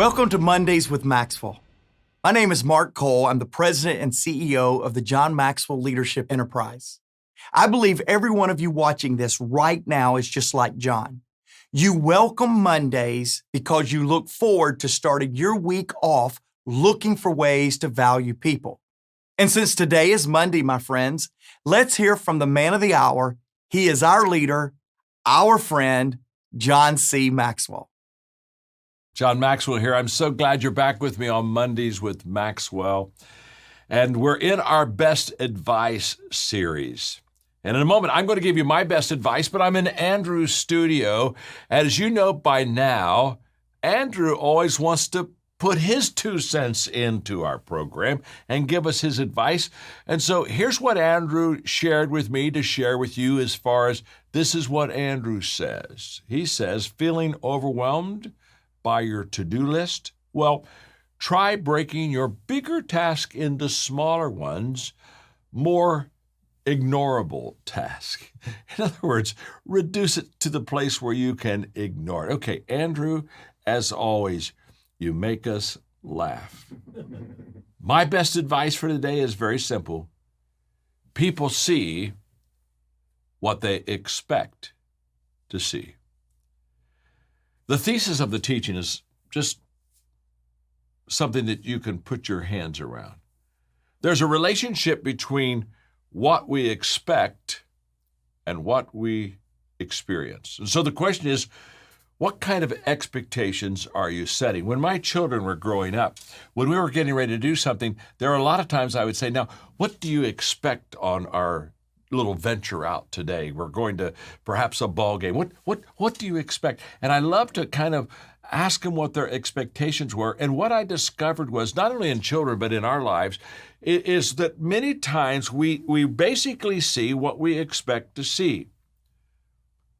Welcome to Mondays with Maxwell. My name is Mark Cole. I'm the president and CEO of the John Maxwell Leadership Enterprise. I believe every one of you watching this right now is just like John. You welcome Mondays because you look forward to starting your week off looking for ways to value people. And since today is Monday, my friends, let's hear from the man of the hour. He is our leader, our friend, John C. Maxwell. John Maxwell here. I'm so glad you're back with me on Mondays with Maxwell. And we're in our best advice series. And in a moment, I'm going to give you my best advice, but I'm in Andrew's studio. As you know by now, Andrew always wants to put his 2 cents into our program and give us his advice. And so here's what Andrew shared with me to share with you as far as this is what Andrew says. He says, feeling overwhelmed by your to-do list? Well, try breaking your bigger task into smaller ones, more ignorable tasks. In other words, reduce it to the place where you can ignore it. Okay, Andrew, as always, you make us laugh. My best advice for today is very simple. People see what they expect to see. The thesis of the teaching is just something that you can put your hands around. There's a relationship between what we expect and what we experience. And so the question is, what kind of expectations are you setting? When my children were growing up, when we were getting ready to do something, there are a lot of times I would say, now, what do you expect on our little venture out today? We're going to perhaps a ball game. What do you expect? And I love to kind of ask them what their expectations were. And what I discovered was, not only in children, but in our lives, is that many times we basically see what we expect to see.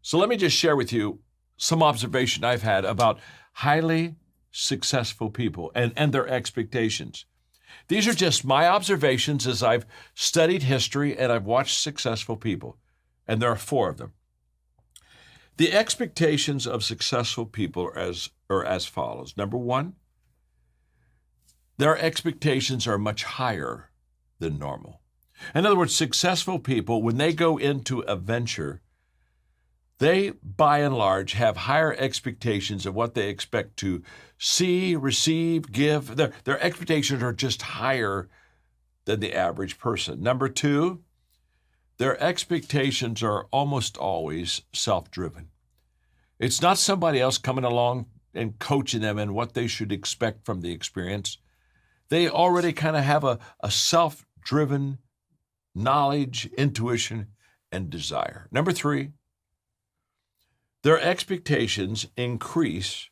So let me just share with you some observation I've had about highly successful people and their expectations. These are just my observations as I've studied history and I've watched successful people, and there are 4 of them. The expectations of successful people are as follows. Number 1, their expectations are much higher than normal. In other words, successful people, when they go into a venture, they, by and large, have higher expectations of what they expect to see, receive, give. Their expectations are just higher than the average person. Number 2, their expectations are almost always self-driven. It's not somebody else coming along and coaching them in what they should expect from the experience. They already kind of have a self-driven knowledge, intuition, and desire. Number 3, their expectations increase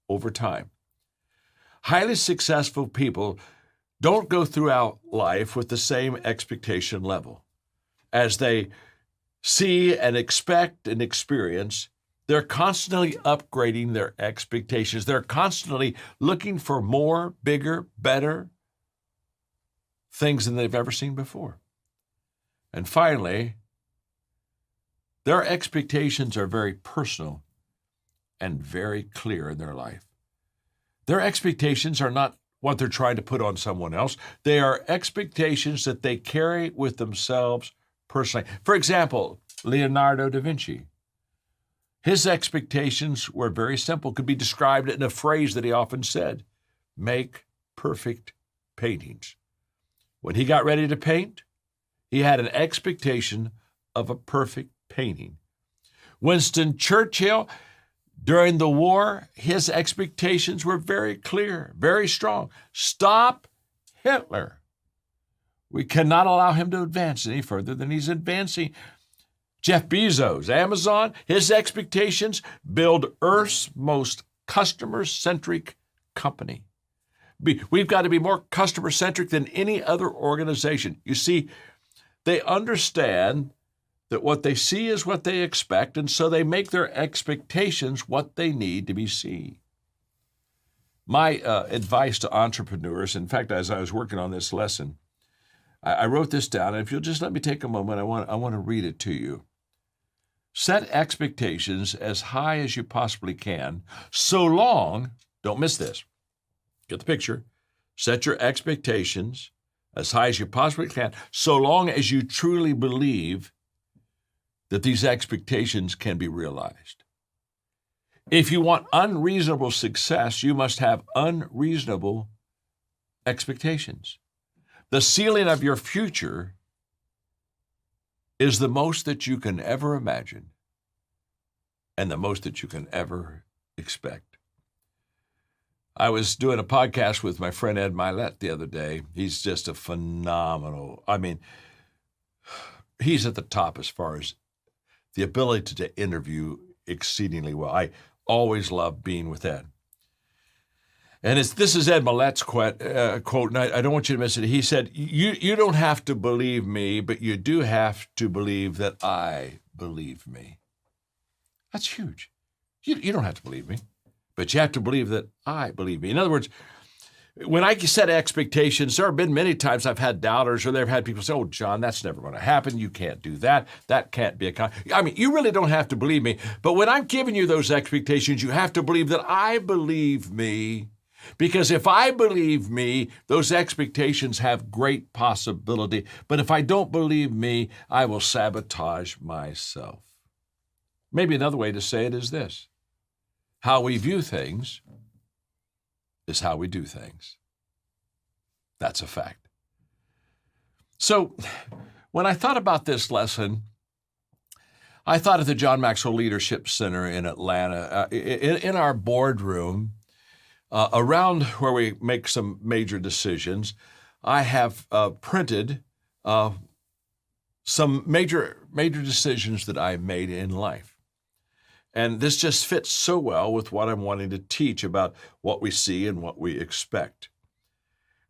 over time. Highly successful people don't go throughout life with the same expectation level. As they see and expect and experience, they're constantly upgrading their expectations. They're constantly looking for more, bigger, better things than they've ever seen before. And finally, their expectations are very personal and very clear in their life. Their expectations are not what they're trying to put on someone else. They are expectations that they carry with themselves personally. For example, Leonardo da Vinci. His expectations were very simple, could be described in a phrase that he often said, make perfect paintings. When he got ready to paint, he had an expectation of a perfect painting. Winston Churchill, during the war, his expectations were very clear, very strong. Stop Hitler. We cannot allow him to advance any further than he's advancing. Jeff Bezos, Amazon, his expectations, build Earth's most customer-centric company. We've got to be more customer-centric than any other organization. You see, they understand that what they see is what they expect, and so they make their expectations what they need to be seen. My advice to entrepreneurs, in fact, as I was working on this lesson, I wrote this down, and if you'll just let me take a moment, I want to read it to you. Set expectations as high as you possibly can, so long, don't miss this, Get the picture. Set your expectations as high as you possibly can, so long as you truly believe that these expectations can be realized. If you want unreasonable success, you must have unreasonable expectations. The ceiling of your future is the most that you can ever imagine and the most that you can ever expect. I was doing a podcast with my friend Ed Milet the other day. He's just a phenomenal, he's at the top as far as the ability to interview exceedingly well. I always love being with Ed. And this is Ed Milet's quote, and I don't want you to miss it. He said, you don't have to believe me, but you do have to believe that I believe me. That's huge. You don't have to believe me, but you have to believe that I believe me. In other words, when I set expectations, there have been many times I've had doubters, or they've had people say, oh, John, that's never going to happen. You can't do that. That can't be you really don't have to believe me. But when I'm giving you those expectations, you have to believe that I believe me. Because if I believe me, those expectations have great possibility. But if I don't believe me, I will sabotage myself. Maybe another way to say it is this: how we view things is how we do things. That's a fact. So when I thought about this lesson, I thought of the John Maxwell Leadership Center in Atlanta, in our boardroom, around where we make some major decisions. I have printed some major decisions that I made in life. And this just fits so well with what I'm wanting to teach about what we see and what we expect.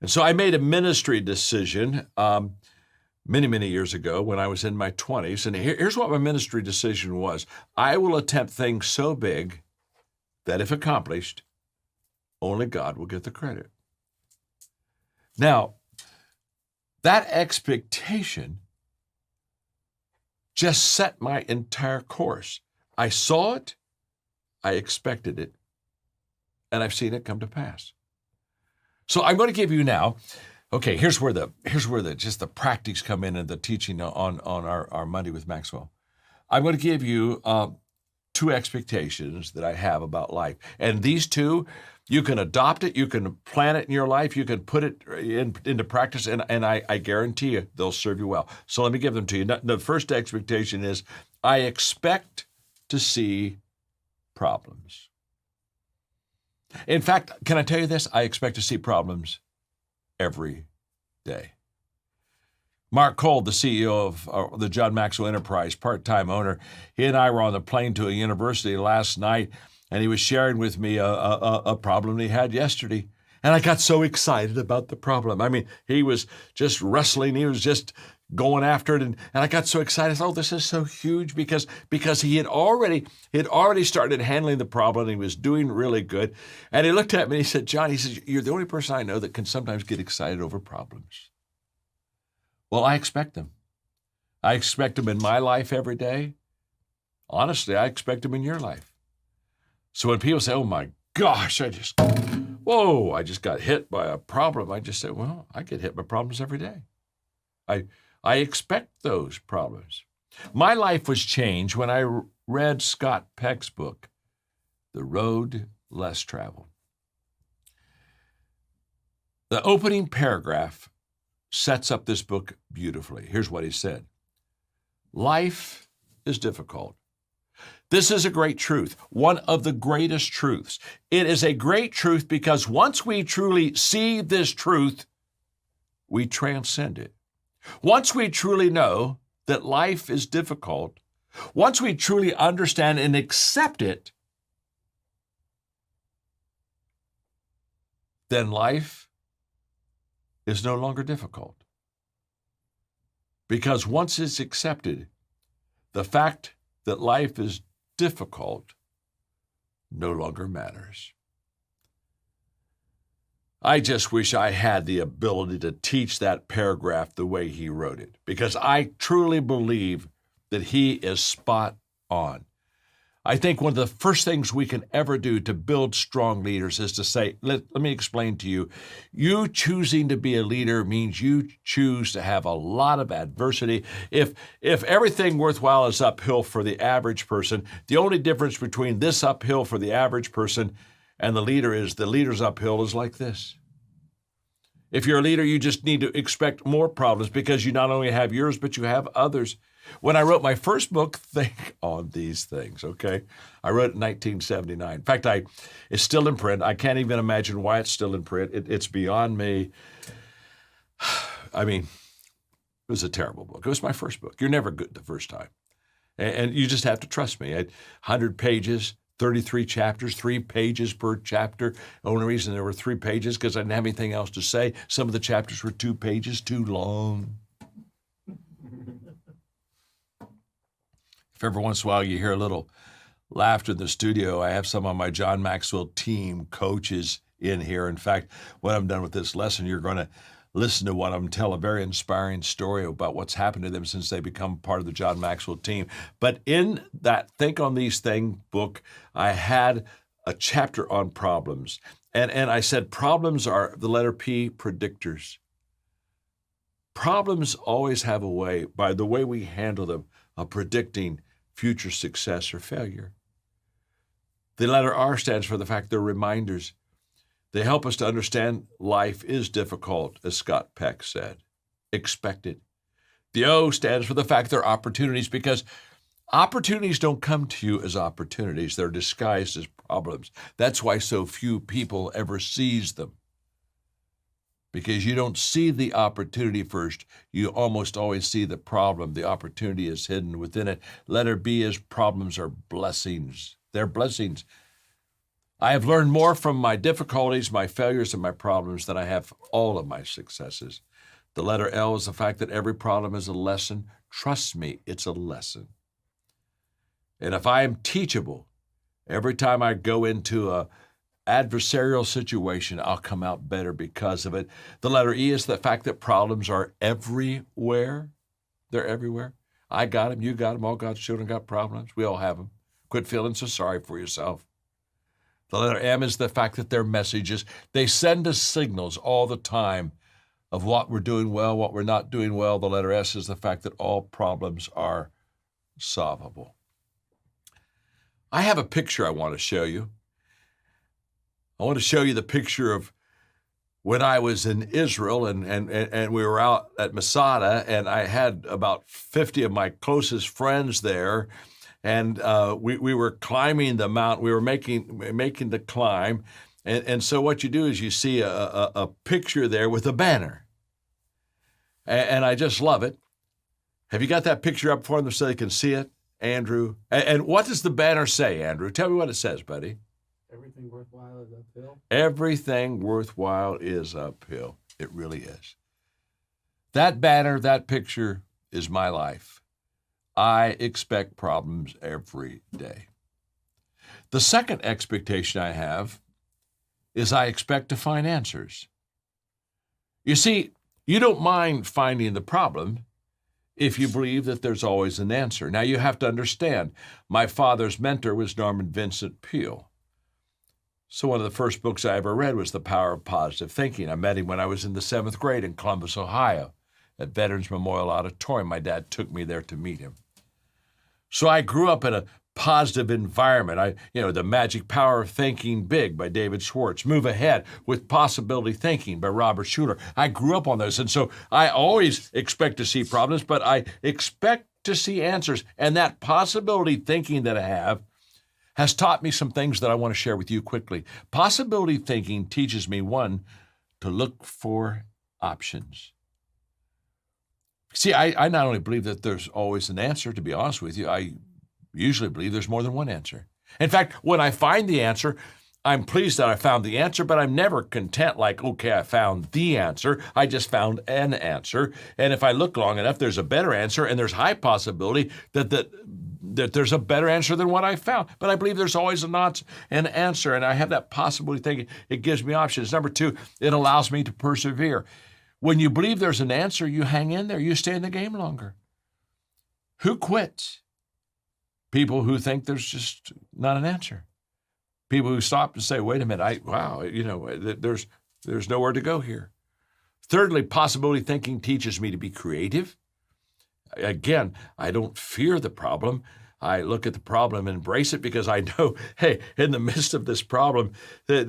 And so I made a ministry decision many, many years ago when I was in my 20s. And here's what my ministry decision was. I will attempt things so big that if accomplished, only God will get the credit. Now, that expectation just set my entire course. I saw it, I expected it, and I've seen it come to pass. So I'm going to give you now, okay, here's where just the practice come in and the teaching on our Monday with Maxwell. I'm going to give you two expectations that I have about life. And these two, you can adopt it, you can plan it in your life, you can put it into practice, and I guarantee you they'll serve you well. So let me give them to you. The first expectation is, I expect to see problems. In fact, can I tell you this? I expect to see problems every day. Mark Cole, the CEO of the John Maxwell Enterprise, part-time owner, he and I were on the plane to a university last night, and he was sharing with me a problem he had yesterday. And I got so excited about the problem. I mean, he was just wrestling. He was just going after it. And I got so excited. I thought, oh, this is so huge because he had already started handling the problem, and he was doing really good. And he looked at me and he said, John, he said, you're the only person I know that can sometimes get excited over problems. Well, I expect them. I expect them in my life every day. Honestly, I expect them in your life. So when people say, oh my gosh, I just got hit by a problem, I just say, well, I get hit by problems every day. I expect those problems. My life was changed when I read Scott Peck's book, The Road Less Traveled. The opening paragraph sets up this book beautifully. Here's what he said. Life is difficult. This is a great truth, one of the greatest truths. It is a great truth because once we truly see this truth, we transcend it. Once we truly know that life is difficult, once we truly understand and accept it, then life is no longer difficult. Because once it's accepted, the fact that life is difficult no longer matters. I just wish I had the ability to teach that paragraph the way he wrote it, because I truly believe that he is spot on. I think one of the first things we can ever do to build strong leaders is to say, let me explain to you, you choosing to be a leader means you choose to have a lot of adversity. If everything worthwhile is uphill for the average person, the only difference between this uphill for the average person and the leader's uphill is like this. If you're a leader, you just need to expect more problems because you not only have yours, but you have others. When I wrote my first book, Think on These Things, okay? I wrote it in 1979. In fact, it's still in print. I can't even imagine why it's still in print. It's beyond me. I mean, it was a terrible book. It was my first book. You're never good the first time. And you just have to trust me. 100 pages, 33 chapters, 3 pages per chapter. The only reason there were 3 pages because I didn't have anything else to say. Some of the chapters were 2 pages too long. If every once in a while you hear a little laughter in the studio, I have some of my John Maxwell Team coaches in here. In fact, when I'm done with this lesson, you're going to listen to one of them tell a very inspiring story about what's happened to them since they become part of the John Maxwell Team. But in that Think on These Things book, I had a chapter on problems. And I said problems are, the letter P, predictors. Problems always have a way, by the way we handle them, of predicting future success or failure. The letter R stands for the fact they're reminders. They help us to understand life is difficult, as Scott Peck said. Expected. The O stands for the fact they're opportunities because opportunities don't come to you as opportunities. They're disguised as problems. That's why so few people ever seize them. Because you don't see the opportunity first. You almost always see the problem. The opportunity is hidden within it. Letter B is problems are blessings. They're blessings. I have learned more from my difficulties, my failures, and my problems than I have all of my successes. The letter L is the fact that every problem is a lesson. Trust me, it's a lesson. And if I am teachable, every time I go into a adversarial situation, I'll come out better because of it. The letter E is the fact that problems are everywhere. They're everywhere. I got them, you got them, all God's children got problems. We all have them. Quit feeling so sorry for yourself. The letter M is the fact that they're messages. They send us signals all the time of what we're doing well, what we're not doing well. The letter S is the fact that all problems are solvable. I have a picture I want to show you. I want to show you the picture of when I was in Israel and we were out at Masada, and I had about 50 of my closest friends there, and we were climbing the mountain. We were making the climb, and so what you do is you see a picture there with a banner, and I just love it. Have you got that picture up for them so they can see it, Andrew? And what does the banner say, Andrew? Tell me what it says, buddy. Everything worthwhile is uphill. Everything worthwhile is uphill. It really is. That banner, that picture is my life. I expect problems every day. The second expectation I have is I expect to find answers. You see, you don't mind finding the problem if you believe that there's always an answer. Now, you have to understand, my father's mentor was Norman Vincent Peale. So one of the first books I ever read was The Power of Positive Thinking. I met him when I was in the 7th grade in Columbus, Ohio, at Veterans Memorial Auditorium. My dad took me there to meet him. So I grew up in a positive environment. The Magic Power of Thinking Big by David Schwartz, Move Ahead with Possibility Thinking by Robert Schuller. I grew up on those. And so I always expect to see problems, but I expect to see answers. And that possibility thinking that I have has taught me some things that I want to share with you quickly. Possibility thinking teaches me, one, to look for options. See, I not only believe that there's always an answer, to be honest with you, I usually believe there's more than one answer. In fact, when I find the answer, I'm pleased that I found the answer, but I'm never content like, okay, I found the answer. I just found an answer. And if I look long enough, there's a better answer, and there's high possibility that there's a better answer than what I found. But I believe there's always an answer, and I have that possibility thinking. It gives me options. Number 2, it allows me to persevere. When you believe there's an answer, you hang in there. You stay in the game longer. Who quits? People who think there's just not an answer. People who stop and say, wait a minute, there's nowhere to go here. Thirdly, possibility thinking teaches me to be creative. Again, I don't fear the problem. I look at the problem and embrace it because I know, hey, in the midst of this problem, that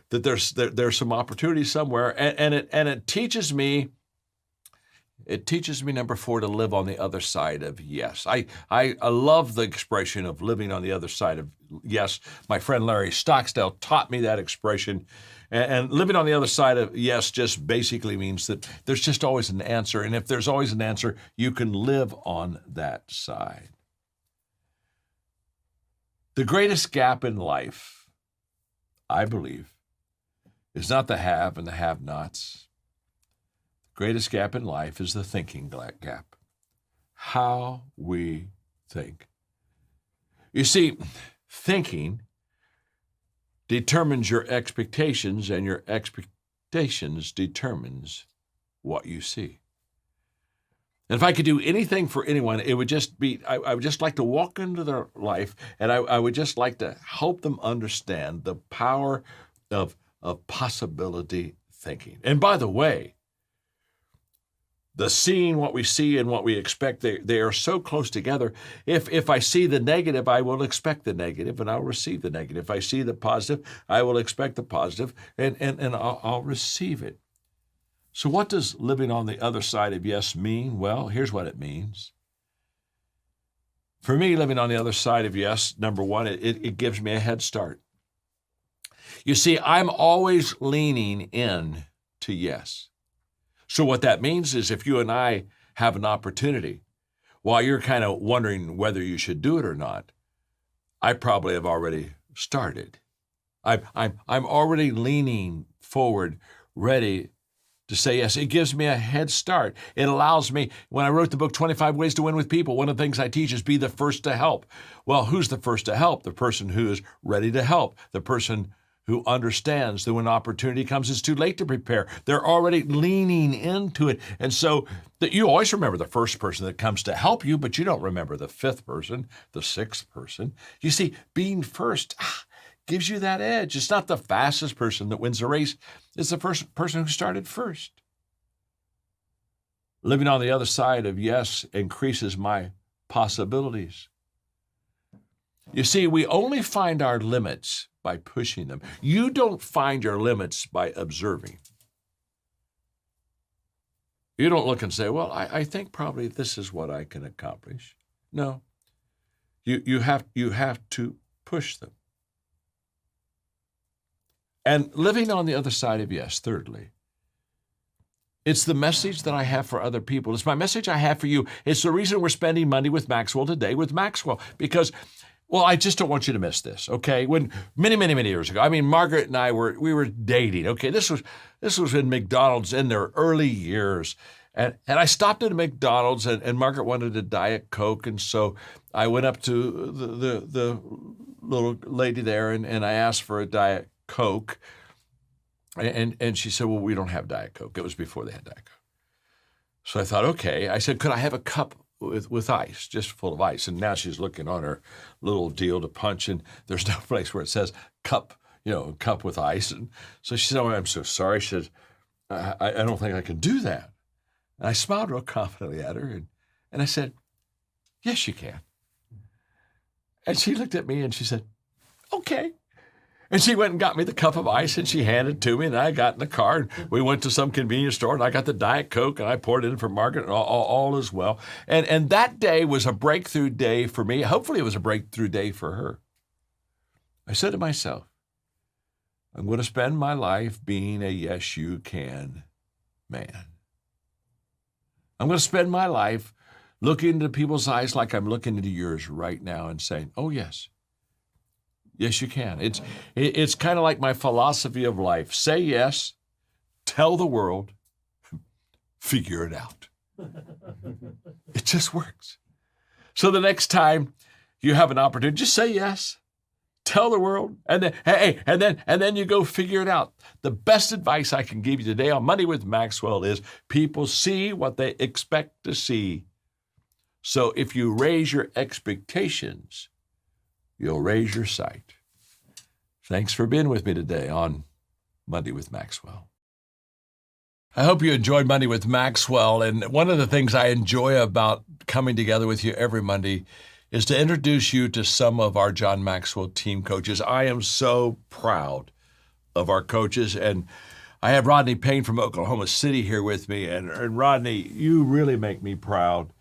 there's some opportunity somewhere, and it teaches me. It teaches me, number 4, to live on the other side of yes. I love the expression of living on the other side of yes. My friend Larry Stockdale taught me that expression. And living on the other side of yes just basically means that there's just always an answer. And if there's always an answer, you can live on that side. The greatest gap in life, I believe, is not the have and the have-nots. Greatest gap in life is the thinking gap. How we think. You see, thinking determines your expectations, and your expectations determines what you see. And if I could do anything for anyone, it would just be, I would just like to walk into their life, and I would just like to help them understand the power of possibility thinking. And by the way, the seeing what we see and what we expect, they are so close together. If I see the negative, I will expect the negative, and I'll receive the negative. If I see the positive, I will expect the positive, and I'll receive it. So what does living on the other side of yes mean? Well, here's what it means. For me, living on the other side of yes, number 1, it gives me a head start. You see, I'm always leaning in to yes. So what that means is if you and I have an opportunity, while you're kind of wondering whether you should do it or not, I probably have already started. I'm already leaning forward, ready to say yes. It gives me a head start. It allows me, when I wrote the book, 25 Ways to Win with People, one of the things I teach is be the first to help. Well, who's the first to help? The person who is ready to help, the person who understands that when opportunity comes, it's too late to prepare. They're already leaning into it. And so that you always remember the first person that comes to help you, but you don't remember the 5th person, the 6th person. You see, being first gives you that edge. It's not the fastest person that wins the race. It's the first person who started first. Living on the other side of yes increases my possibilities. You see, we only find our limits by pushing them. You don't find your limits by observing. You don't look and say, well, I think probably this is what I can accomplish. No. You have to push them. And living on the other side of yes, thirdly, it's the message that I have for other people. It's my message I have for you. It's the reason we're spending money with Maxwell today with Maxwell, because I just don't want you to miss this, okay? When many years ago, Margaret and I were dating, okay? This was in McDonald's in their early years. And I stopped at a McDonald's, and Margaret wanted a Diet Coke, and so I went up to the little lady there, and I asked for a Diet Coke. And she said, well, we don't have Diet Coke. It was before they had Diet Coke. So I thought, okay. I said, could I have a cup with ice, just full of ice? And now she's looking on her little deal to punch, and there's no place where it says cup with ice. And so she said, oh, I'm so sorry. She said, I don't think I can do that. And I smiled real confidently at her, and I said, yes, you can. And she looked at me and she said, okay. And she went and got me the cup of ice, and she handed it to me, and I got in the car, and we went to some convenience store, and I got the Diet Coke, and I poured it in for Margaret, and all is well. And that day was a breakthrough day for me. Hopefully it was a breakthrough day for her. I said to myself, I'm going to spend my life being a yes, you can man. I'm going to spend my life looking into people's eyes like I'm looking into yours right now and saying, oh, yes. Yes, you can. It's kind of like my philosophy of life. Say yes, tell the world, figure it out. It just works. So the next time you have an opportunity, just say yes, tell the world, and then you go figure it out. The best advice I can give you today on Monday with Maxwell is people see what they expect to see. So if you raise your expectations, you'll raise your sight. Thanks for being with me today on Monday with Maxwell. I hope you enjoyed Monday with Maxwell. And one of the things I enjoy about coming together with you every Monday is to introduce you to some of our John Maxwell team coaches. I am so proud of our coaches. And I have Rodney Payne from Oklahoma City here with me. And Rodney, you really make me proud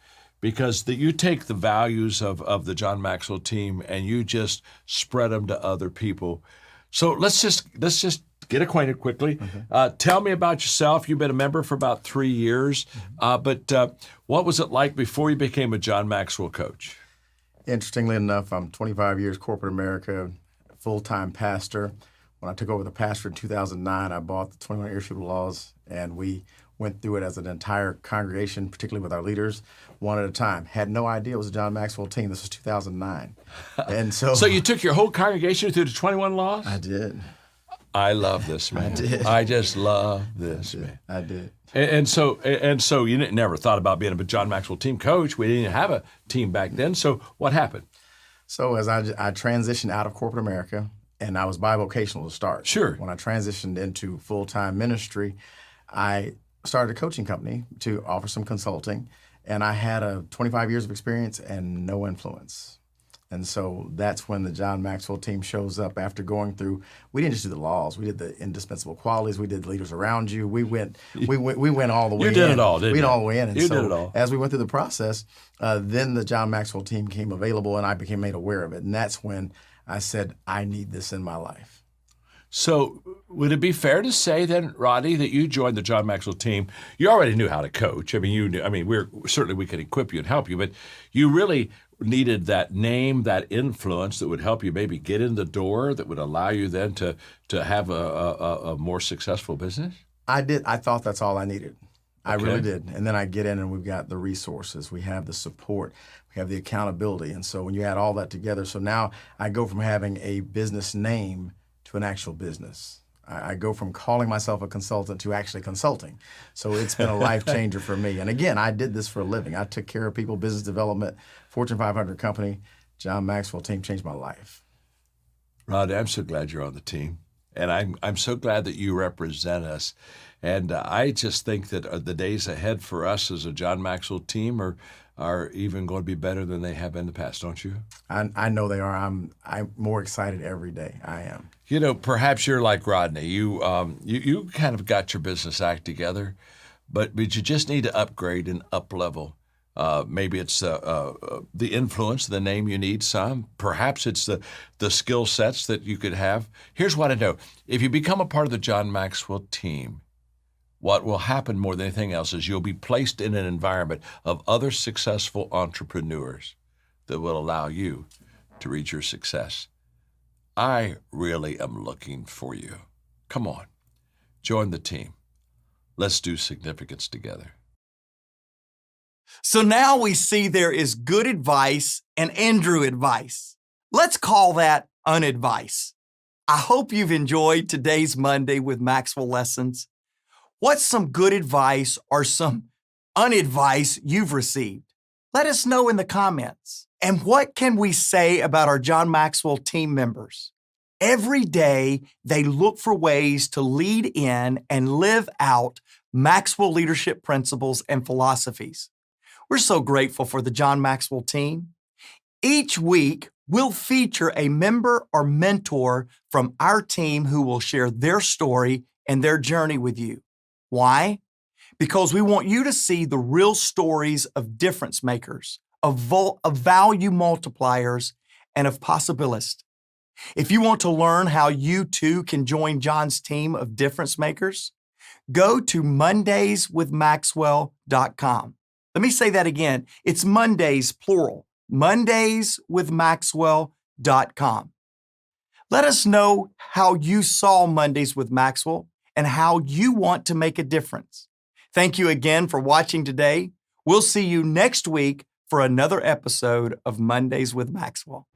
because you take the values of the John Maxwell team and you just spread them to other people. So let's just get acquainted quickly. Tell me about yourself. You've been a member for about 3 years, but what was it like before you became a John Maxwell coach? Interestingly enough, I'm 25 years corporate America, full-time pastor. When I took over the pastor in 2009, I bought the 21 Irrefutable Laws, and we went through it as an entire congregation, particularly with our leaders, one at a time. Had no idea it was a John Maxwell team. This was 2009. And so you took your whole congregation through the 21 laws? I did. I love this, man. I did. I just love this, man. I did. And so you never thought about being a John Maxwell team coach. We didn't have a team back then. So what happened? So as I transitioned out of corporate America, and I was bivocational to start. Sure. When I transitioned into full-time ministry, I started a coaching company to offer some consulting, and I had 25 years of experience and no influence. And so that's when the John Maxwell team shows up after going through. We didn't just do the laws; we did the indispensable qualities. We did leaders around you. We went all the way. You did it all, didn't you? We went all the way in. And you so did it all. As we went through the process, then the John Maxwell team came available, and I became made aware of it. And that's when I said, I need this in my life. So would it be fair to say then, Rodney, that you joined the John Maxwell team? You already knew how to coach. I mean, you knew. I mean, we could equip you and help you, but you really needed that name, that influence that would help you maybe get in the door, that would allow you then to have a more successful business? I did. I thought that's all I needed. I Okay. really did. And then I get in and we've got the resources, we have the support, we have the accountability. And so when you add all that together, so now I go from having a business name to an actual business. I go from calling myself a consultant to actually consulting. So it's been a life changer for me. And again, I did this for a living. I took care of people, business development, Fortune 500 company. John Maxwell team changed my life. Rod, I'm so glad you're on the team. And I'm so glad that you represent us. And I just think that the days ahead for us as a John Maxwell team are even going to be better than they have been in the past, don't you? I know they are. I'm more excited every day. I am. You know, perhaps you're like Rodney. You kind of got your business act together, but you just need to upgrade and up level. Maybe it's the influence, the name you need some. Perhaps it's the skill sets that you could have. Here's what I know. If you become a part of the John Maxwell team, what will happen more than anything else is you'll be placed in an environment of other successful entrepreneurs that will allow you to reach your success. I really am looking for you. Come on, join the team. Let's do significance together. So now we see there is good advice and Andrew advice. Let's call that unadvice. I hope you've enjoyed today's Monday with Maxwell Lessons. What's some good advice or some unadvice you've received? Let us know in the comments. And what can we say about our John Maxwell team members? Every day, they look for ways to lead in and live out Maxwell leadership principles and philosophies. We're so grateful for the John Maxwell team. Each week, we'll feature a member or mentor from our team who will share their story and their journey with you. Why? Because we want you to see the real stories of difference makers, of value multipliers, and of possibilists. If you want to learn how you too can join John's team of difference makers, go to mondayswithmaxwell.com. Let me say that again. It's Mondays, plural, mondayswithmaxwell.com. Let us know how you saw Mondays with Maxwell and how you want to make a difference. Thank you again for watching today. We'll see you next week for another episode of Mondays with Maxwell.